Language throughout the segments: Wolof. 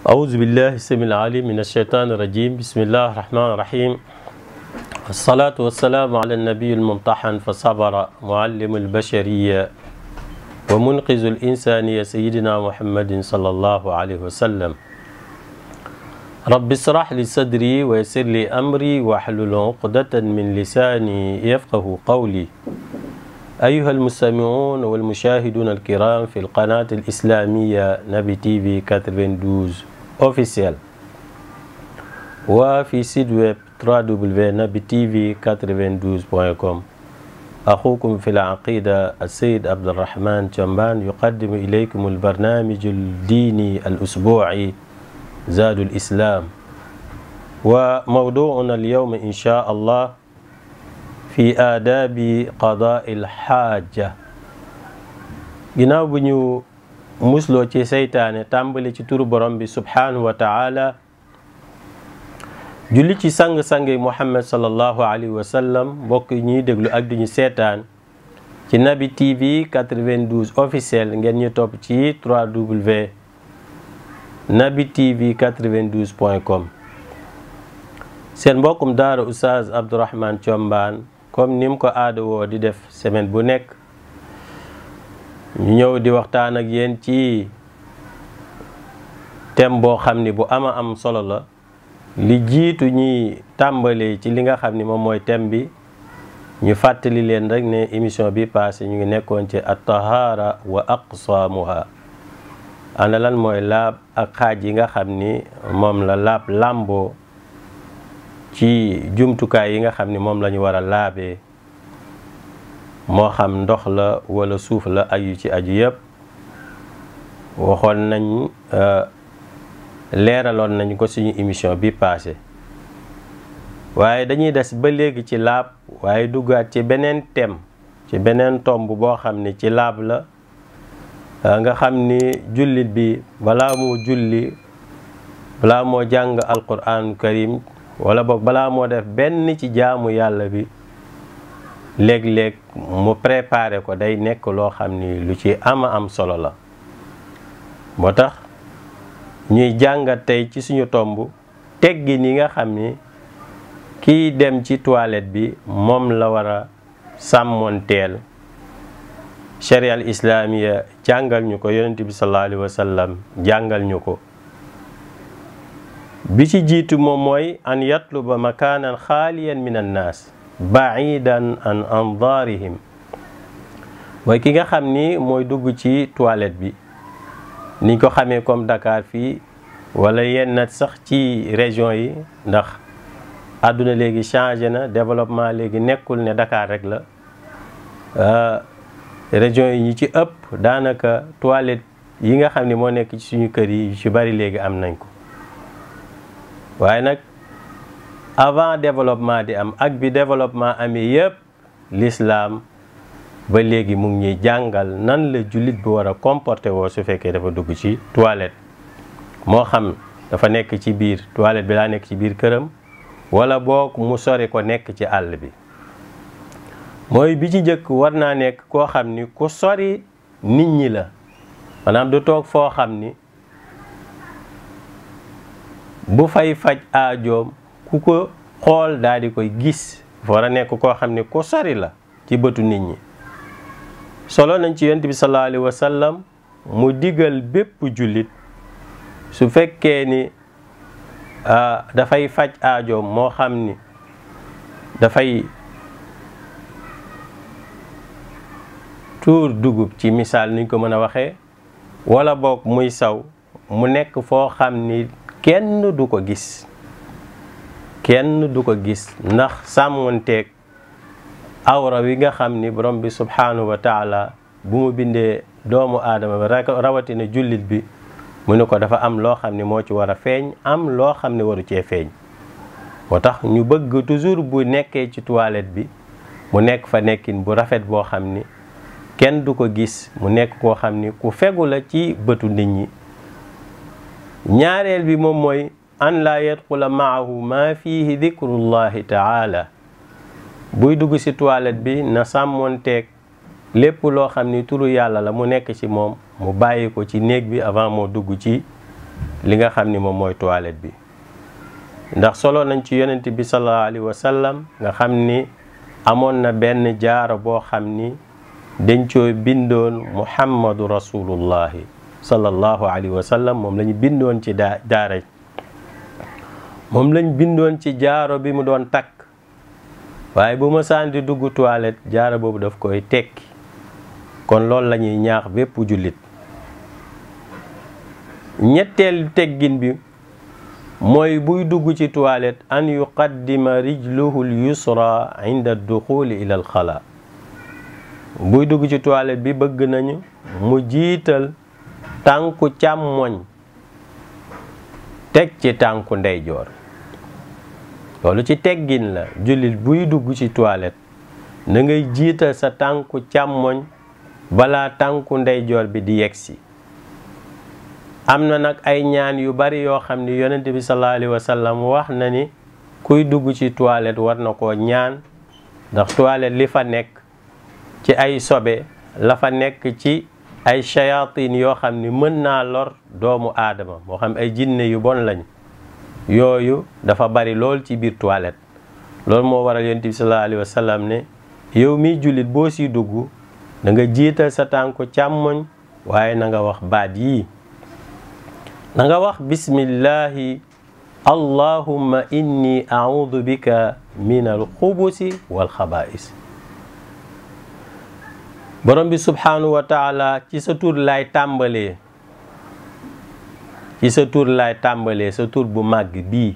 أعوذ بالله السميع العليم من الشيطان الرجيم. بسم الله الرحمن الرحيم. الصلاة والسلام على النبي الممتحن فصبر معلم البشرية ومنقذ الإنسانية سيدنا محمد صلى الله عليه وسلم. رب اشرح لي صدري ويسر لي أمري واحلل عقدة من لساني يفقه قولي. أيها المستمعون والمشاهدون الكرام في القناة الإسلامية نبي تي في 92 officiel وفي سيد ويب www.nabitv92.com. أخوكم في العقيدة السيد عبد الرحمن جنبان يقدم إليكم البرنامج الديني الأسبوعي زاد الإسلام، وموضوعنا اليوم إن شاء الله في آداب قضاء الحاجة. ginnaaw bu ñu musloo ci seytaane tàmbali ci turu borom bi subhanahu wa ta'ala, julli ci sang-sangi Muhammad sallallahu alayhi wa sallam. mbokk yi ñuy déglu ak duñu seetaan ci Nabi TV 92 officiel, ngeen ñu topp ci www.nabitv92.com. seen mbokkum daara Oustaz Abdourahmane Thiombane comme ni mu ko aada woo di def semaine bu nekk, ñu ñëw di waxtaan ak yéen ci thème boo xam ni bu ama am solo la. li jiitu ñuy tàmbalee ci li nga xam ni moom mooy thème bi, ñu fàttali leen rek ne émission bi passé ñu ngi nekkoon ci at-tahara wa aqsamuha. ana lan mooy laab ak xaaj yi nga xam ni moom la laab làmboo ci jumtukaay yi nga xam ni moom la ñu war a laabee, moo xam ndox la wala suuf la ak yu ci aju yëpp. waxoon nañ leeraloon nañ ko suñu émission bi passé, waaye dañuy des ba léegi ci laab, waaye duggaat ci beneen thème, ci beneen tomb boo xam ni ci laab la. nga xam ni jullit bi balaa moo julli, balaa moo jàng alquran karim, wala boog balaa moo def benn ci jaamu yàlla bi, léeg-léeg mu préparé ko day nekk loo xam ni lu ci ama am solo la. moo tax ñuy jàngat tey ci suñu tomb teggin yi nga xam ni kiy dem ci toilette bi moom la war a sàmmoonteel. sharia al islamiya jàngal ñu ko, yonent bi sallallahu alayhi wa sallam jàngal ñu ko. bi ci jiitu moom mooy an yatluba makanan xaaliyan min annaas baidan an andarihim. mooy ki nga xam ni mooy dugg ci toilette bi, niñ ko xamee comme Dakar fii wala yenn sax ci région yi, ndax àdduna léegi changé na, développement léegi nekkul ne Dakar rek la. région yi ñi ci ëpp daanaka toilette yi nga xam ni moo nekk ci suñu kër yi yu ci bari léegi am nañ ko. waaye nag avant développement di am ak bi développement amee yëpp, l'islam ba léegi mu ngi ñuy jàngal nan la jullit bi war a comporter woo su fekkee dafa dugg ci toilette. moo xam dafa nekk ci biir toilette bi laa nekk ci biir këram, wala boog mu sori ko nekk ci àll bi. mooy bi ci njëkk, war naa nekk koo xam ni ku sori nit ñi la, maanaam du toog foo xam ni bu fay faj aajoom ku ko xool daal di koy gis. war a nekk koo xam ni ku sori la ci bëtu nit ñi. solo nañ ci yonent bi sallallahu alayhi wa sallam mu digal bépp jullit su fekkee ni dafay faj aajoom, moo xam ni dafay tuur dugub ci misaal niñ ko mën a waxee, wala boog muy saw, mu nekk foo xam ni kenn du ko gis. kenn du ko gis, ndax sàmmonteeg awra wi nga xam ni borom bi subhanahu wa taala bu mu bindee doomu aadama bi rawatina jullit bi, mu ne ko dafa am loo xam ni moo ci war a feeñ, am loo xam ne waru cee feeñ. moo tax ñu bëgg toujours bu nekkee ci toilette bi mu nekk fa nekkin bu rafet boo xam ni kenn du ko gis, mu nekk koo xam ni ku fegu la ci bëtu nit ñi. ñaareel bi moom mooy an laa yadxula maahu ma fihi dikrullahi taala. buy dugg ci toilette bi na sàmmoonteeg lépp loo xam ni turu yàlla la mu nekk ci moom, mu bàyyi ko ci néeg bi avant moo dugg ci li nga xam ni moom mooy toilette bi. ndax solo nañ ci yonent bi sallallahu alayhi wa sallam nga xam ni amoon na benn jaaro boo xam ni dañ coo bindoon muhammadu rasulullahi sallallahu alayhi wa sallam, moom lañu bindoon ci daara moom lañ bindoon ci jaaro bi mu doon takk. waaye bu ma sànni dugg toilette jaaro boobu daf koy tekki. kon loolu la ñuy ñaax bépp jullit. ñetteelu teggin bi mooy buy dugg ci toilette an yuqaddima rijluhu al-yusra inda duxuli ila al-xala. buy dugg ci toilette bi bëgg nañu mu jiital tànku càmmoñ teg ci tànku ndeyjoor. loolu ci teggin la. jullit buy dugg ci toilette na ngay jiital sa tànku càmmoñ balaa tànku ndeyjoor bi di yegsi. am na nag ay ñaan yu bari yoo xam ni yonent bi sallallahu alayhi wa sallam wax na ni kuy dugg ci toilette war na koo ñaan, ndax toilette li fa nekk ci ay sobe, la fa nekk ci ay shayatin yoo xam ni mën naa lor doomu aadama, moo xam ay jinne yu bon lañ, yooyu dafa bari lool ci biir toilette. loolu moo waral yonent bi sallallahu alayhi wa sallam ne yow miy jullit boo siy dugg da nga jiital sa tànku càmmoñ, waaye na nga wax baat yii. na nga wax bismillahi allahumma inni a'udhu bika min al-xubusi wal xabaa'is. borom bi subhanahu wa taala ci sa tur laay tàmbalee, ci sa tur laay tàmbalee, sa tur bu màgg bii.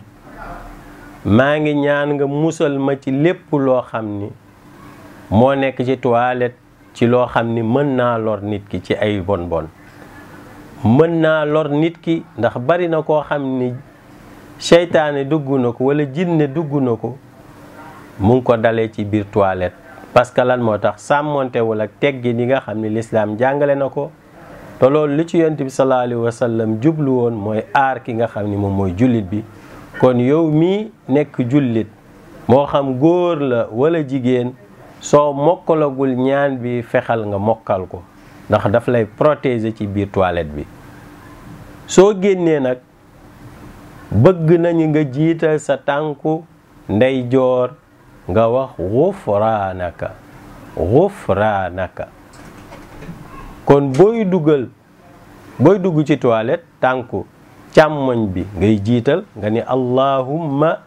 maa ngi ñaan nga musal ma ci lépp loo xam ni moo nekk ci toilette, ci loo xam ni mën naa lor nit ki ci ay bon mën naa lor nit ki, ndax bari na koo xam ni seytaane dugg na ko wala jinne dugg na ko, mu ngi ko dalee ci biir toilette. parce que lan moo tax sàmmontewul ak teggin yi nga xam ni lislaam jàngale na ko. te loolu li ci yonent bi sallallahu alayhi wa sallam jublu woon mooy aar ki nga xam ni moom mooy jullit bi. kon yow mii nekk jullit, moo xam góor la wala jigéen, soo mokkalagul ñaan bi fexal nga mokkal ko, ndax daf lay protéger ci biir toilette bi. soo génnee nag bëgg nañu nga jiital sa tànku ndeyjoor nga wax ghufranaka, ghufranaka. kon booy dugg ci toilette tànku càmmoñ bi ngay jiital nga ni allahumma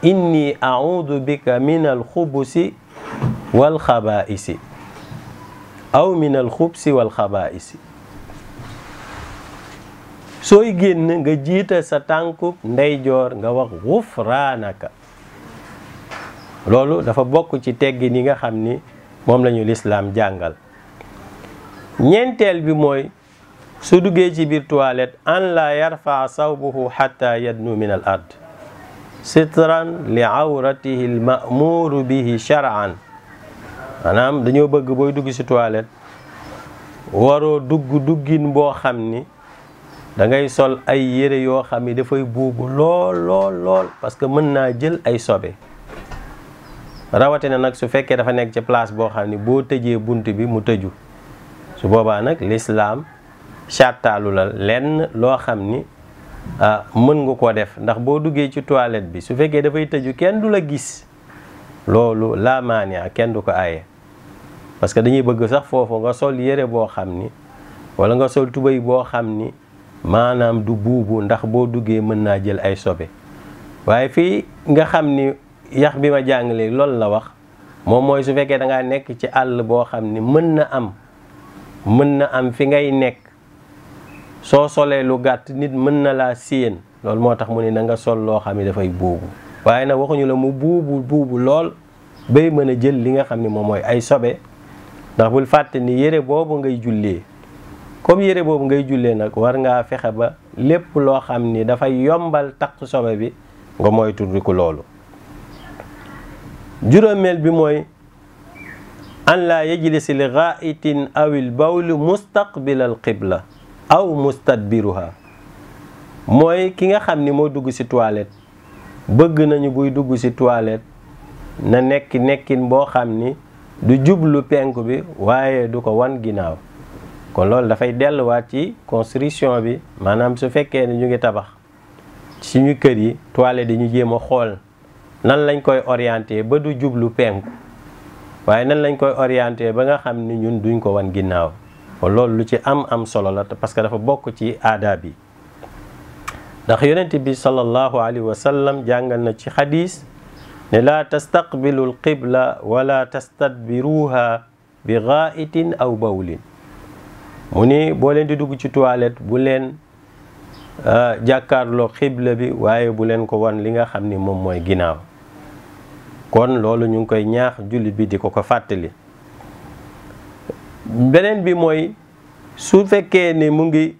inni a'udhu bika min al-xubusi wal xabaa'isi aw min al-xubsi wal xabaa'isi. sooy génn nga jiital sa tànku ndeyjoor nga wax ghufranaka. loolu dafa bokk ci teggin yi nga xam ni moom lañu lislaam jàngal. ñeenteel bi mooy su duggee ci biir toilette an la yarfa sawbuhu hatta yadnu min al ard sitran li awratihi al ma'muru bihi shar'an. maanaam dañoo bëgg booy dugg ci toilette waroo duggin boo xam ni da ngay sol ay yére yoo xam ni dafay buubu lool parce que mën naa jël ay sobe. rawatina nag su fekkee dafa nekk ci place boo xam ni boo tëjee bunt bi mu tëju, su boobaa nag lislaam sàttaalu la lenn loo xam ni mën nga ko def. ndax boo duggee ci toilette bi su fekkee dafay tëju kenn du la gis, loolu la maania, kenn du ko aaye. parce que dañuy bëgg sax foofu nga sol yére boo xam ni wala nga sol tubéy boo xam ni maanaam du buubu, ndax boo duggee mën naa jël ay sobe. waaye fii nga xam ni yax bi ma jàngalee loolu la wax, moom mooy su fekkee da ngaa nekk ci àll boo xam ni mën na am fi ngay nekk soo solee lu gàtt nit mën na laa séen. loolu moo tax mu ne na nga sol loo xam ni dafay buubu, waaye nag waxuñu la mu buubu lool bay mën a jël li nga xam ni moom mooy ay sobe. ndax bul fàtte ni yére boobu ngay jullee, comme yére boobu ngay jullee nag war ngaa fexe ba lépp loo xam ni dafay yombal takk sobe bi nga moytu ko loolu. juróomeel bi mooy an laa yajlisi li ghaa'itin awil bawli mustaqbil al qibla aw mustadbiruha. mooy ki nga xam ni moo dugg ci toilette, bëgg nañu buy dugg ci toilette na nekkin boo xam ni du jublu penku bi waaye du ko wan ginnaaw. kon loolu dafay delluwaat ci construction bi, maanaam su fekkee ne ñu ngi tabax suñu kër yi toilette yi ñu jéem a xool nan lañ koy orienté ba du jublu penku, waaye nan lañ koy orienté ba nga xam ni ñun duñ ko wan ginnaaw. kon loolu lu ci am solo la parce que dafa bokk ci aadaab yi. ndax yonent bi sallallahu alayhi wa sallam jàngal na ci xadis ne laa tastaqbilu alqibla wala tastadbiruha bi ghaitin aw bawlin. mu ni boo leen di dugg ci toilette bu leen jàkkaarloo xibla bi, waaye bu leen ko wan li nga xam ni moom mooy ginnaaw. kon loolu ñu ngi koy ñaax jullit bi di ko fàttali. beneen bi mooy su fekkee ne mu ngi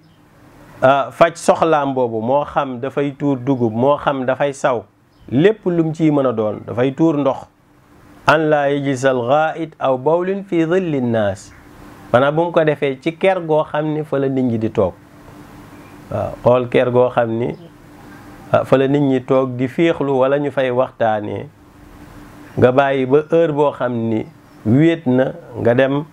faj soxlaam boobu, moo xam dafay tuur dugub, moo xam dafay saw, lépp lum ciy mën a doon, dafay tuur ndox, an laa yajlisal ghaa'it aw bawlin fi dhilli nnaas, maanaam bu mu ko defee ci ker goo xam ni fa la nit ñi di toog. waaw xool ker goo xam ni fa la nit ñi toog di féexlu wala ñu fay waxtaanee, nga bàyyi ba heure boo xam ni wéet na nga dem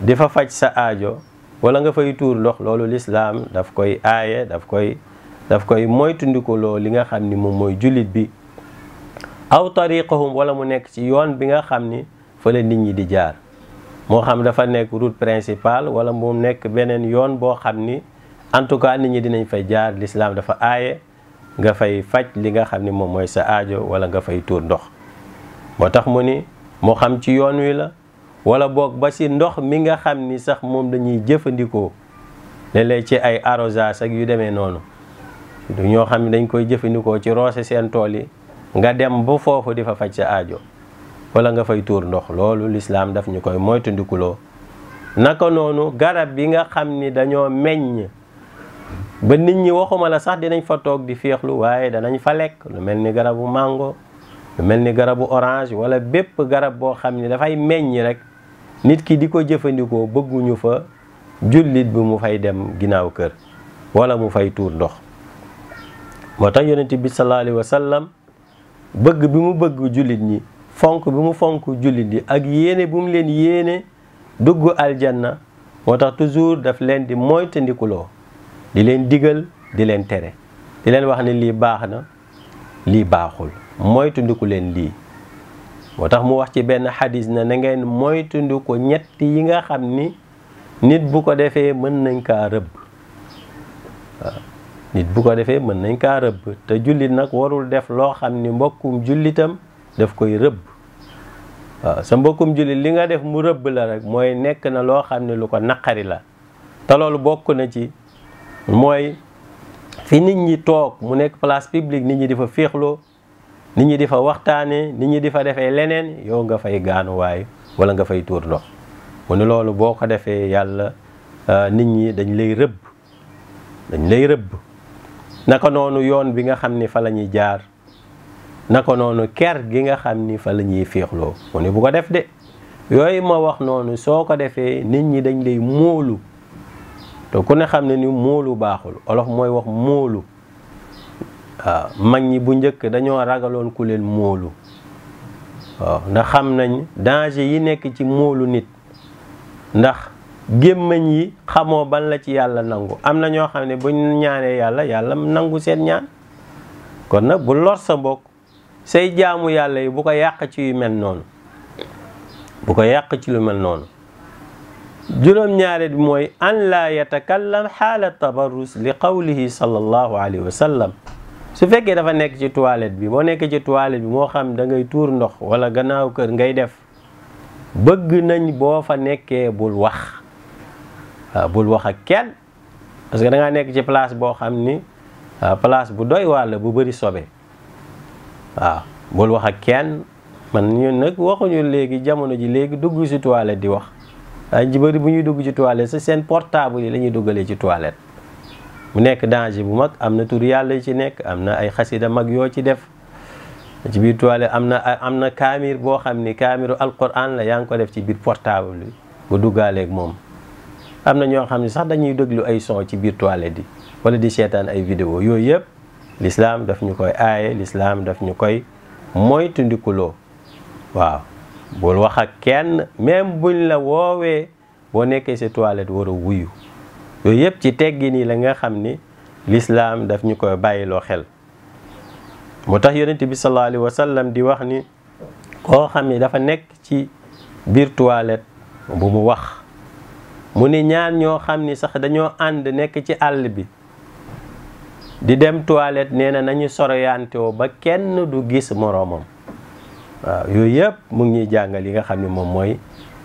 di fa faj sa aajo wala nga fay tuur ndox. loolu lislaam daf koy aaye, daf koy moytundikuloo li nga xam ni moom mooy jullit bi. aw tariqahum, wala mu nekk ci yoon bi nga xam ni fa la nit ñi di jaar, moo xam dafa nekk route principale wala mu nekk beneen yoon boo xam ni en tout cas nit ñi dinañ fay jaar. lislaam dafa aaye nga fay faj li nga xam ni moom mooy sa aajo wala nga fay tuur ndox. moo tax mu ni moo xam ci yoon wi la wala boog ba si ndox mi nga xam ni sax moom dañuy jëfandikoo léeg-léeg ci ay arrosage ak yu demee noonu. ñoo xam ne dañ koy jëfandikoo ci roose seen tool yi, nga dem ba foofu di fa faj sa aajo wala nga fay tuur ndox. loolu lislaam daf ñu koy moytandikuloo. naka noonu garab bi nga xam ni dañoo meññ ba nit ñi waxuma la sax dinañ fa toog di féexlu, waaye danañ fa lekk, lu mel ni garabu mango, lu mel ni garabu orange, wala bépp garab boo xam ni dafay meññ rek nit ki di ko jëfandikoo, bëgguñu fa jullit bi mu fay dem ginnaaw kër wala mu fay tuur ndox. moo tax yonent bi sallallahu alayhi wa sallam bëgg bi mu bëgg jullit ñi, fonk bi mu fonk jullit ñi, ak yéene bu mu leen yéene dugg aljanna, moo tax toujours daf leen di moytandikuloo, di leen digal, di leen tere, di leen wax ne lii baax na, lii baaxul, moytandiku leen lii. moo tax mu wax ci benn xadis na ngeen moytandiku ñett yi nga xam ni nit bu ko defee mën nañ kaa rëbb. waaw nit bu ko defee mën nañ kaa rëbb, te jullit nag warul def loo xam ni mbokkum jullitam daf koy rëbb. waaw sa mbokkum jullit li nga def mu rëbb la rek mooy nekk na loo xam ne lu ko naqari la. te loolu bokk na ci mooy fi nit ñi toog mu nekk place publique, nit ñi di fa féexloo, nit ñi di fa waxtaanee, nit ñi di fa defee leneen, yow nga fay gaanuwaay wala nga fay tuur ndox. mu ne loolu boo ko defee yàlla nit ñi dañ lay rëbb, dañ lay rëbb. naka noonu yoon bi nga xam ni fa la ñuy jaar, naka noonu ker gi nga xam ni fa la ñuy féexloo. mu ne bu ko def de, yooyu ma wax noonu soo ko defee nit ñi dañ lay móolu. te ku ne xam ne ni móolu baaxul, olof mooy wax móolu. waaw mag ñi bu njëkk dañoo ragaloon ku leen móolu. waaw ndax xam nañ danger yi nekk ci móolu nit, ndax gémmañ yi xamoo ban la ci yàlla nangu. am na ñoo xam ne buñ ñaanee yàlla nangu seen ñaan. kon nag bu lor sa mbokk, say jaamu yàlla yi bu ko yàq ci yu mel noonu, bu ko yàq ci lu mel noonu. juróom-ñaareel bi mooy an laa yatakallam xaala tabarrus li qawlihi sallallahu alayhi wa sallam. su fekkee dafa nekk ci toilette bi, boo nekkee ci toilette bi moo xam da ngay tuur ndox wala gannaaw kër ngay def, bëgg nañ boo fa nekkee bul wax. waaw bul wax ak kenn, parce que da ngaa nekk ci place boo xam ni place bu doy wàll bu bëri sobe. waaw bul wax ak kenn. man ñun nag waxuñu léegi jamono ji léegi dugg ci toilette di wax. waaye ji bëri bu ñuy dugg ci toilette sa seen portable yi la ñuy duggalee ci toilette. mu nekk danger bu mag, am na tur yàlla yi ci nekk, am na ay xasida mag yoo ci def ci biir toilette, am na kaamir boo xam ni kaamiru alquran la, yaa ngi ko def ci biir portable bi bu duggaaleeg moom. am na ñoo xam ne sax dañuy déglu ay son ci biir toilette yi wala di seetaan ay vidéo. yooyu yëpp l'islam daf ñu koy aaye, l'islam daf ñu koy moytandikuloo. waaw bul wax ak kenn, même buñ la woowee boo nekkee sa toilette war a wuyu. yooyu yëpp ci teggin yi la nga xam ni lislaam daf ñu koy bàyyiloo xel. moo tax yonent bi sallallahu alayhi wa sallam di wax ni koo xam ni dafa nekk ci biir toilette bu mu wax. mu ni ñaar ñoo xam ni sax dañoo ànd nekk ci àll bi di dem toilette nee na nañu soroyantewoo ba kenn du gis moroomam. waaw yooyu yëpp mu ngi ñuy jàngal yi nga xam ni moom mooy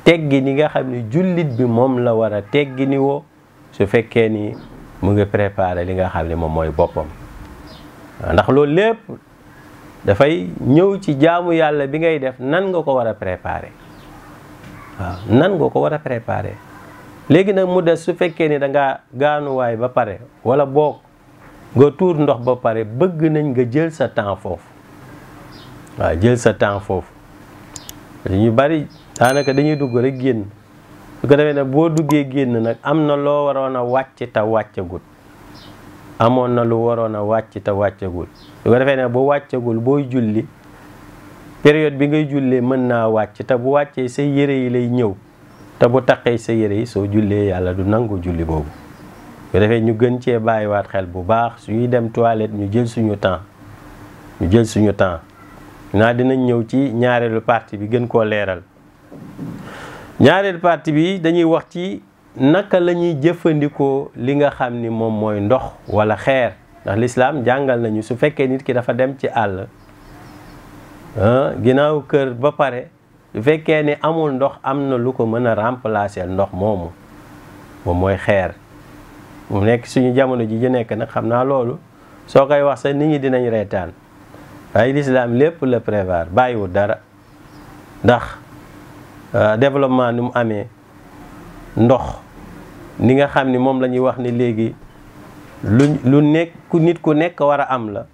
teggin yi nga xam ni jullit bi moom la war a teggini woo su fekkee ni mu ngi préparé li nga xam ni moom mooy boppam. ndax loolu lépp dafay ñëw ci jaamu yàlla bi ngay def nan nga ko war a préparé. waaw nan nga ko war a préparé. léegi nag mu des su fekkee ni da ngaa gaanuwaay ba pare wala boog nga tuur ndox ba pare bëgg nañ nga jël sa temps foofu. waaw jël sa temps foofu ñu bari daanaka dañuy dugg rek génn su ko defee nag boo duggee génn nag am na loo waroon a wàcc te wàccagul. amoon na lu waroon a wàcc te wàccagul su ko defee nag bu wàccagul booy julli période bi ngay jullee mën naa wàcc te bu wàccee sa yére yi lay ñëw te bu taqee sa yére yi soo jullee yàlla du nangu julli boobu. su ko defee ñu gën cee bàyyiwaat xel bu baax suñuy dem toilette ñu jël suñu temps naa dinañ ñëw ci ñaareelu partie bi gën koo leeral. ñaareelu partie bi dañuy wax ci naka la ñuy jëfandikoo li nga xam ni moom mooy ndox wala xeer. ndax lislaam jàngal nañu su fekkee nit ki dafa dem ci àll ginnaaw kër ba pare su fekkee ni amul ndox am na lu ko mën a remplacer ndox moomu moom mooy xeer. mu nekk suñu jamono ji ñu nekk nag xam naa loolu soo koy wax sax nit ñi dinañ reetaan. waaye lislaam lépp la prévoir bàyyiwul dara ndax développement ni mu amee ndox ni nga xam ni moom la ñuy wax ni léegi lu nekk nit ku nekk war a am la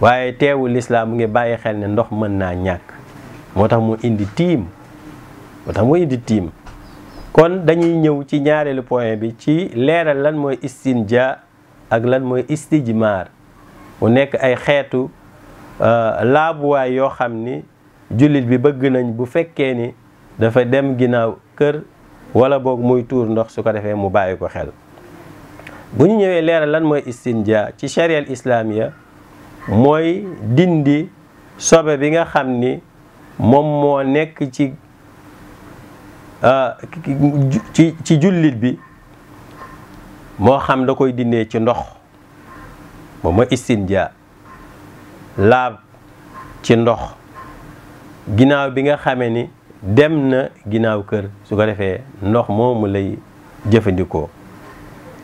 waaye teewul lislaam mu ngi bàyyi xel ne ndox mën naa ñàkk moo tax mu indi tiim kon dañuy ñëw ci ñaareelu point bi ci leeral lan mooy istinja ak lan mooy istijmaar mu nekk ay xeetu laabuwaay yoo xam ni jullit bi bëgg nañ bu fekkee ni dafa dem ginnaaw kër wala boog muy tuur ndox su ko defee mu bàyyi ko xel. bu ñu ñëwee leeral lan mooy istinja ci charia al islamiya mooy dindi sobe bi nga xam ni moom moo nekk ci jullit bi moo xam da koy dindee ci ndox. moom mooy istinja laab ci ndox ginnaaw bi nga xamee ni dem na ginnaaw kër su ko defee ndox moomu lay jëfandikoo.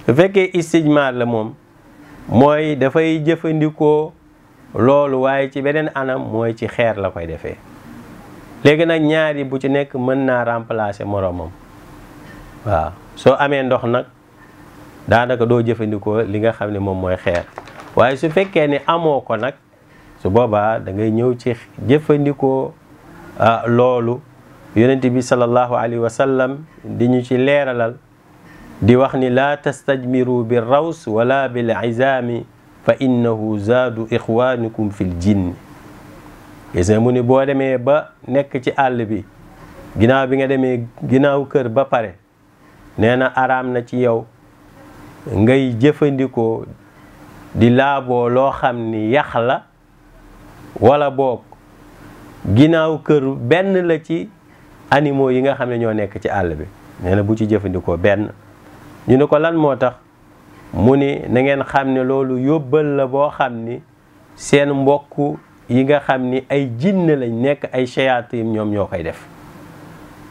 su fekkee istijmaar la moom mooy dafay jëfandikoo loolu waaye ci beneen anam mooy ci xeer la koy defee. léegi nag ñaari bu ci nekk mën naa remplacer moroomam. waaw soo amee ndox nag daanaka doo jëfandikoo li nga xam ne moom mooy xeer. waaye su fekkee ni amoo ko nag su boobaa da ngay ñëw ci jëfandikoo loolu yonent bi sallallahu alayhi wa sallam di ñu ci leeralal di wax ni laa tastajmiru bi raws wala bil izami fa innahu zaadu ixwanikum fil jinn. gis nga mu ni boo demee ba nekk ci àll bi ginnaaw bi nga demee ginnaaw kër ba pare nee na araam na ci yow ngay jëfandikoo di laaboo loo xam ni yax la wala boog ginnaaw kër benn la ci animaux yi nga xam ne ñoo nekk ci àll bi. nee na bu ci jëfandikoo benn. ñu ne ko lan moo tax mu ni na ngeen xam ne loolu yóbbal la boo xam ni seen mbokk yi nga xam ni ay jinne lañ nekk ay shayatin ñoom ñoo koy def.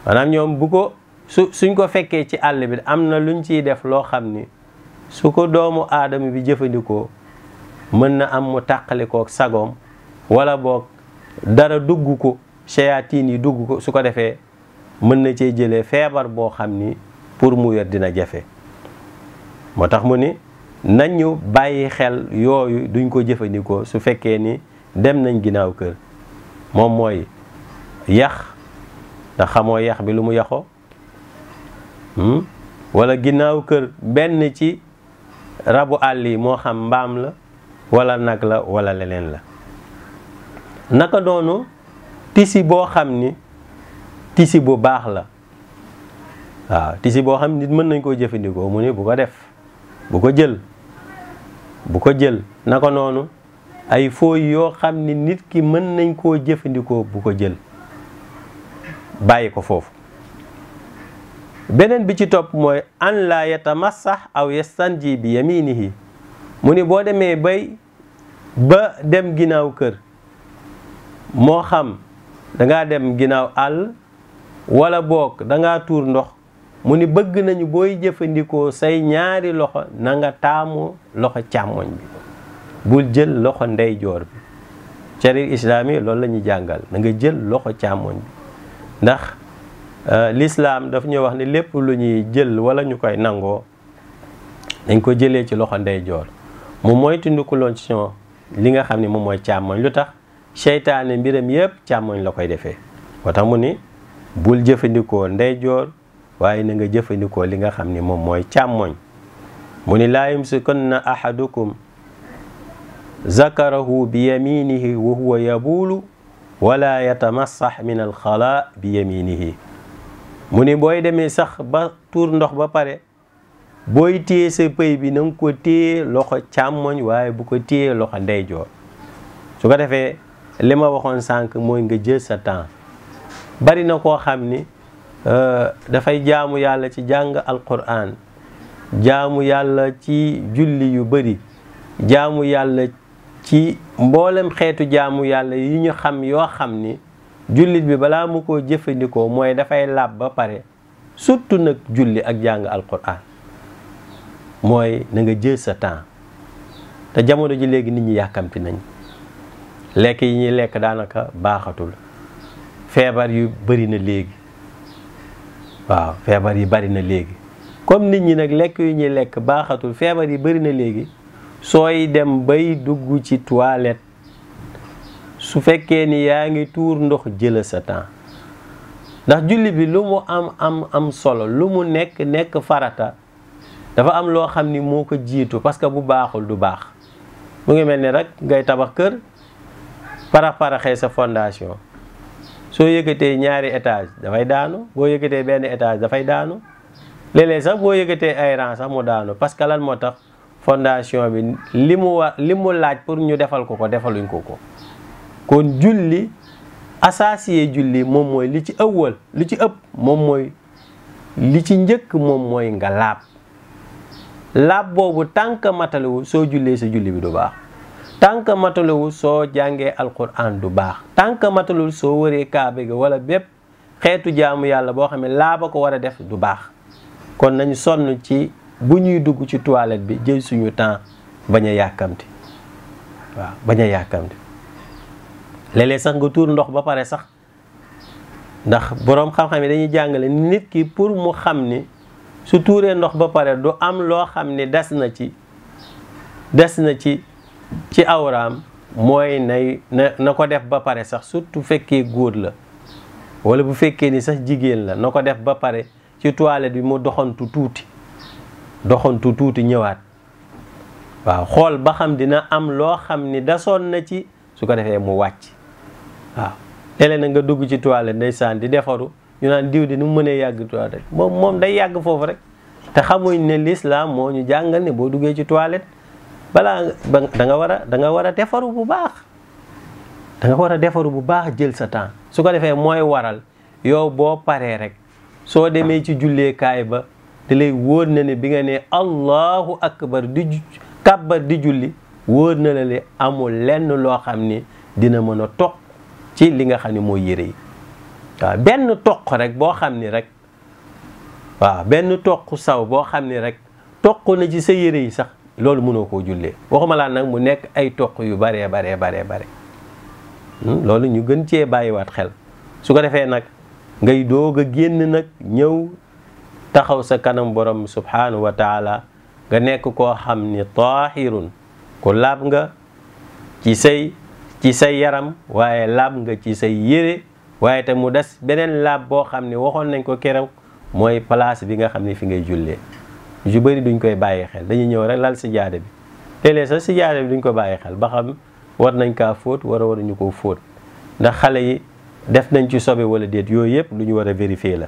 maanaam ñoom bu ko suñ ko fekkee ci àll bi am na luñ ciy def loo xam ni su ko doomu aadama bi jëfandikoo mën na am mu tàqalikoo sagoom wala boog dara dugg ko shayatin yi dugg ko su ko defee mën na cee jëlee feebar boo xam ni pour mu wér dina jafe. moo tax mu ni nañu bàyyi xel yooyu duñ ko jëfandikoo su fekkee ni dem nañ ginnaaw kër. moom mooy yax ndax xamoo yax bi lu mu yaxoo wala ginnaaw kër benn ci rabu àll yi moo xam mbaam la wala nag la wala leneen la. naka noonu tisi boo xam ni tisi bu baax la waaw tisi boo xam nit mën nañ koo jëfandikoo mu ni bu ko def, bu ko jël, bu ko jël. naka noonu ay fooy yoo xam ni nit ki mën nañ koo jëfandikoo bu ko jël, bàyyi ko foofu. beneen bi ci topp mooy an la yatamassax aw yastanji bi yaminihi, mu ni boo demee ba dem ginnaaw kër, moo xam dangaa dem ginnaaw àll wala boog dangaa tuur ndox, mu ni bëgg nañu booy jëfandikoo say ñaari loxo na nga taamu loxo càmmoñ bi, bul jël loxo ndeyjoor bi. sharia islami loolu la ñuy jàngal, na nga jël loxo càmmoñ bi. ndax l'islam daf ñu wax ni lépp lu ñuy jël wala ñu koy nangoo dañ ko jëlee ci loxo ndeyjoor, mu moytandikuloo li nga xam ne moom mooy càmmoñ. lu tax? seytaane mbiram yépp càmmoñ la koy defee. moo tax mu ni bul jëfandikoo ndeyjoor, waaye na nga jëfandikoo li nga xam ni moom mooy càmmoñ. mu ni laa yumsikanna ahadukum zakarahu bi yaminihi wa huwa yabulu wala yatamassax min alxala bi yaminihi. mu ni booy demee sax ba tuur ndox ba pare, booy téye sa pëy bi na nga ko téye loxo càmmoñ, waaye bu ko téye loxo ndeyjoor. su ko defee li ma waxoon sànq mooy nga jël sa temps. bari na koo xam ni dafay jaamu yàlla ci jàng alquran, jaamu yàlla ci julli yu bari, jaamu yàlla ci mboolem xeetu jaamu yàlla yi ñu xam yoo xam ni jullit bi balaa mu ko jëfandikoo mooy dafay laab ba pare. surtout nag julli ak jàng alquran mooy na nga jël sa temps. te jamono ji léegi nit ñi yàkkamti nañ, lekk yi ñuy lekk daanaka baaxatul, feebar yu bari na léegi. waaw feebar yi bari na léegi. comme nit ñi nag lekk yu ñuy lekk baaxatul, feebar yi bari na léegi, sooy dem bay dugg ci toilette, su fekkee ni yaa ngi tuur ndox, jëla sa temps. ndax julli bi lu mu am solo, lu mu nekk farata, dafa am loo xam ni moo ko jiitu, parce que bu baaxul du baax. mu ngi mel ni rek ngay tabax kër, paraxee sa fondation, soo yëkkatee ñaari étage dafay daanu, boo yëkkatee benn étage dafay daanu, léeg-léeg sax boo yëkkatee ay rang sax mu daanu. parce que lan moo tax? fondation bi li mu laaj pour ñu defal ko defaluñ ko. kon julli, asaasiye julli moom mooy li ci ëwwal, li ci ëpp moom mooy li ci njëkk, moom mooy nga laab. laab boobu tànk matalewu soo jullee sa julli bi du baax. tànk matalewu soo jàngee alquran du baax. tànk matalewul soo wëree kaaba gi wala bépp xeetu jaamu yàlla boo xam ne laaba ko war a def du baax. kon nañu sonn ci bu ñuy dugg ci toilette bi jël suñu temps, bañ a yàkkamti. waaw bañ a yàkkamti. léeg-léeg sax nga tuur ndox ba pare sax, ndax boroom xam-xam yi dañuy jàngale nit ki pour mu xam ni su tuuree ndox ba pare du am loo xam ni des na ci awraam, mooy na ko def ba pare sax, surtout fekkee góor la wala bu fekkee ni sax jigéen la, na ko def ba pare ci toilette bi mu doxantu tuuti ñëwaat. waaw xool ba xam dina am loo xam ni dasoon na ci, su ko defee mu wàcc. waaw léeg-léeg na nga dugg ci toilette ndeysaan di defaru, ñu naan diw di nu mu mënee yàgg toilette, moom day yàgg foofu rek. te xamuñ ne l'islam moo ñu jàngal ne boo duggee ci toilette balaa da nga war a defaru bu baax. da nga war a defaru bu baax, jël sa temps. su ko defee mooy waral yow boo paree rek soo demee ci julleekaay ba da lay wóor na ne bi nga ne allahu akbar di kàbbar di julli, wóor na la le amul lenn loo xam ni dina mën a toq ci li nga xam ne mooy yére yi. waaw benn toq rek boo xam ni rek, waaw benn toq saw boo xam ni rek toq na ci sa yére yi sax, loolu mënoo koo jullee. waxuma laa nag mu nekk ay toq yu baree bare. loolu ñu gën cee bàyyiwaat xel. su ko defee nag ngay doog a génn nag ñëw taxaw sa kanam borom subhanahu wa taala, nga nekk koo xam ni taahirun, ku laab nga ci say yaram, waaye laab nga ci say yére, waaye te mu des beneen laab boo xam ne waxoon nañ ko keroog, mooy place bi nga xam ne fi ngay jullee. yu bëri duñ koy bàyyi xel, dañuy ñëw rek lal sijaada bi, léeg-léeg sax sijaada bi duñ ko bàyyi xel ba xam war nañ kaa fóot waruñu koo fóot, ndax xale yi def nañ ci sobe wala déet. yooyu yëpp lu ñu war a vérifier la.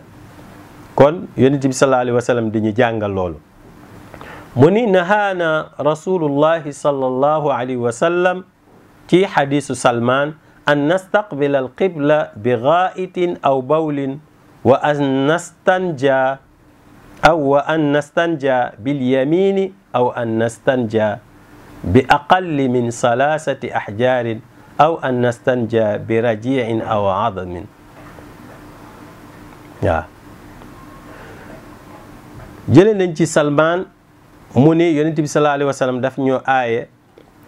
kon yonent bi sallallahu alayhi wa sallam di ñu jàngal loolu. mu ni nahaana rasulullahi sallallahu alayhi wa sallam ci xadisu Salman an nastaqbila alqibla bi gaa'itin aw bawlin wa an nastanja bil yamini aw an nastanja bi aqalli min salaasati ahjaarin aw an nastanja bi raji'in aw adamin. waaw jëlee nañ ci Salman mu ni yonent bi sallallahu alayhi wa sallam daf ñoo aaye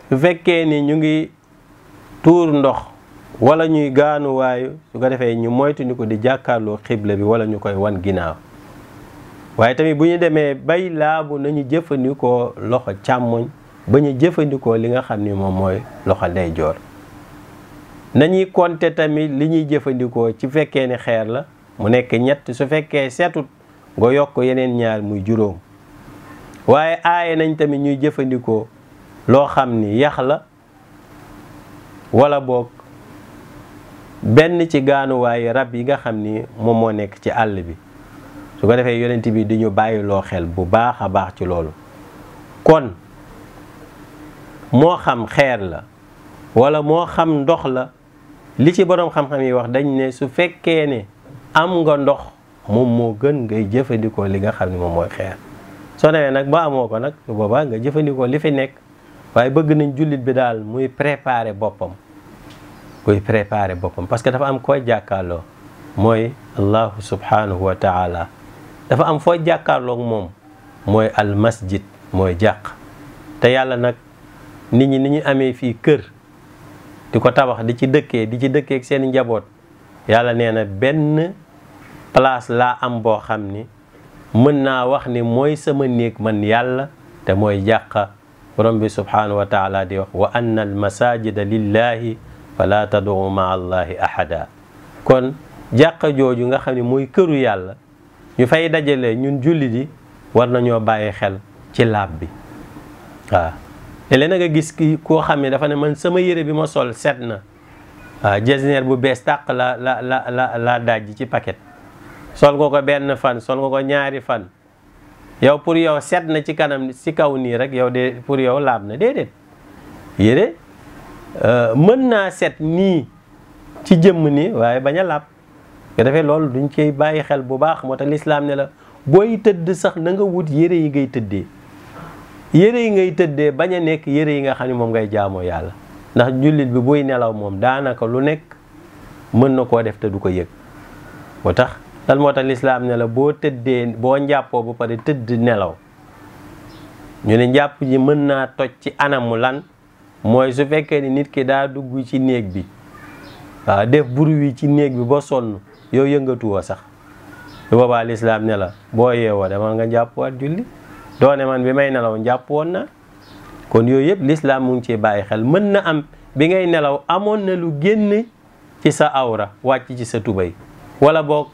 su fekkee ni ñu ngi tuur ndox wala ñuy gaanuwaayu su ko defee ñu moytu ni ko di jàkkaarloo xibla bi wala ñu koy wan ginnaaw. waaye tamit bu ñu demee bay laabu nañu jëfandikoo loxo càmmoñ ba ñu jëfandikoo li nga xam ni moom mooy loxo ndeyjoor. nañuy compter tamit li ñuy jëfandikoo ci fekkee ni xeer la mu nekk ñett, su fekkee setut nga yokk yeneen ñaar muy juróom. waaye aaye nañ tamit ñuy jëfandikoo loo xam ni yax la wala boog benn ci gaanuwaayu rab yi nga xam ni moom moo nekk ci àll bi. su ko defee yonent bi di ñu bàyyi loo xel bu baax a baax ci loolu. kon moo xam xeer la wala moo xam ndox la, li ci boroom xam-xam yi wax dañ ne su fekkee ne am nga ndox moom moo gën ngay jëfandikoo li nga xam ne moom mooy xeer. soo demee nag ba amoo ko nag su boobaa nga jëfandikoo li fi nekk. waaye bëgg nañ jullit bi daal muy préparer boppam. parce que dafa am koy jàkkaarloo mooy allahu subhanahu wa taala. dafa am foo jàkkaarloog moom mooy al masjid mooy jàq. te yàlla nag nit ñi ni ñu amee fii kër di ko tabax di ci dëkkee ak seen njaboot, yàlla nee na benn place laa am boo xam ni mën naa wax ni mooy sama néeg man yàlla, te mooy jàqa. borom bi subhanahu wa taala di wax wa anna al masajida lillahi fala tad'u ma'a allahi ahada. kon jàqa jooju nga xam ne mooy këru yàlla ñu fay dajale ñun julli di war nañoo bàyyi xel ci laab bi. waaw léeg-léeg na nga gis ki koo xam ne dafa ne man sama yére bi ma sol set na. waaw jasneer bu bees tàq la dajji ci paquet. sol nga ko benn fan, sol nga ko ñaari fan. yow pour yow set na ci kanam ci kaw nii rek yow de pour yow laab na déedéet. yére mën naa set nii ci jëmm nii waaye bañ a laab. nga defee loolu duñ koy bàyyi xel bu baax. moo tax lislaam ne la booy tëdd sax na nga wut yére yi ngay tëddee. yére yi ngay tëddee bañ a nekk yére yi nga xam ne moom ngay jaamoo yàlla. ndax jullit bi buy nelaw moom daanaka lu nekk mën na koo def te du ko yëg. moo tax lislaam ne la boo tëddee boo njàppoo ba pare tëdd nelaw. ñu ne njàpp ji mën naa toj ci anamu lan mooy su fekkee ni nit ki daa dugg ci néeg bi waaw def bruit ci néeg bi ba sonn yow yëngatuwoo sax. su boobaa lislaam ne la boo yeewoo demal nga njàppuwaat julli. doone man bi may nelaw njàpp woon na. kon yooyu yëpp lislaam mu ngi ciy bàyyi xel. mën na am bi ngay nelaw amoon na lu génn ci sa awra wàcc ci sa tubay, wala boog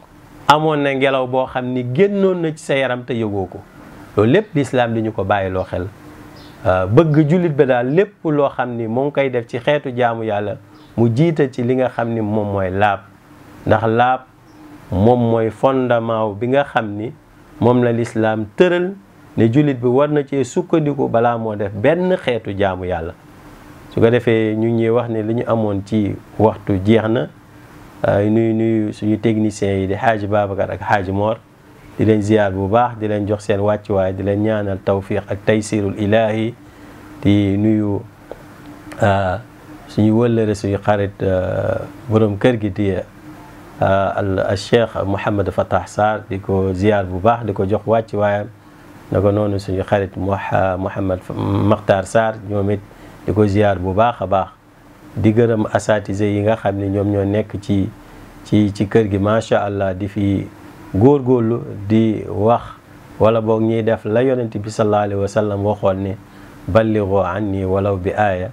amoon na ngelaw boo xam ni génnoon na ci sa yaram te yëgoo ko. loolu lépp lislaam di ñu ko bàyyi loo xel. bëgg jullit ba daal lépp loo xam ni mu ngi koy def ci xeetu jaamu yàlla mu jiita ci li nga xam ni moom mooy laab. ndax laab moom mooy fondement bi nga xam ni moom la lislaam tëral ne jullit bi war na cee sukkandiku balaa moo def benn xeetu jaamu yàlla. su ko defee ñu ngi wax ne li ñu amoon ci waxtu jeex na. nuyu suñu techniciens yi di Xaaji Babacar ak Xaaji Mor, di leen ziyaar bu baax, di leen jox seen wàccuwaay, di leen ñaanal tawfiq ak taysirul ilahi. di nuyu suñu wëllëre suñu xarit borom kër gi di al Cheikh Mouhamed Fatah Sarr, di ko ziyaar bu baax, di ko jox wàccuwaayam. naka noonu suñu xarit Mouhamed Makhtar Sarr ñoom it di ko ziyaar bu baax a baax. di gërëm asatise yi nga xam ne ñoom ñoo nekk ci kër gi macha allah di fi góorgóorlu di wax wala boog ñuy def la yonent bi sallallahu alayhi wa sallam waxoon ne ballighu anni walaw bi aaya.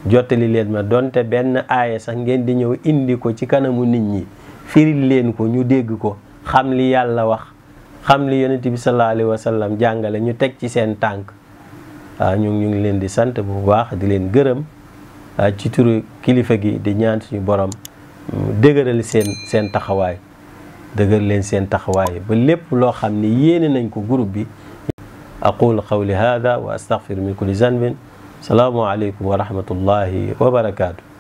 jottali leen ma donte benn aaya sax ngeen di ñëw indi ko ci kanamu nit ñi firil leen ko ñu dégg ko xam li yàlla wax xam li yonent bi sallallahu alayhi wa sallam jàngale ñu teg ci seen tànk. ñu ngi leen di sant bu baax di leen gërëm. ci turu kilifa gi di ñaan suñu borom dëgëral seen taxawaay dëgër leen seen taxawaay ba lépp loo xam ne yéene nañ ko groupe bi. aqulu qawli hada wa astaghfiru min kulli zanbin. salaamu aleykum wa rahmatullahi wa barakaatu.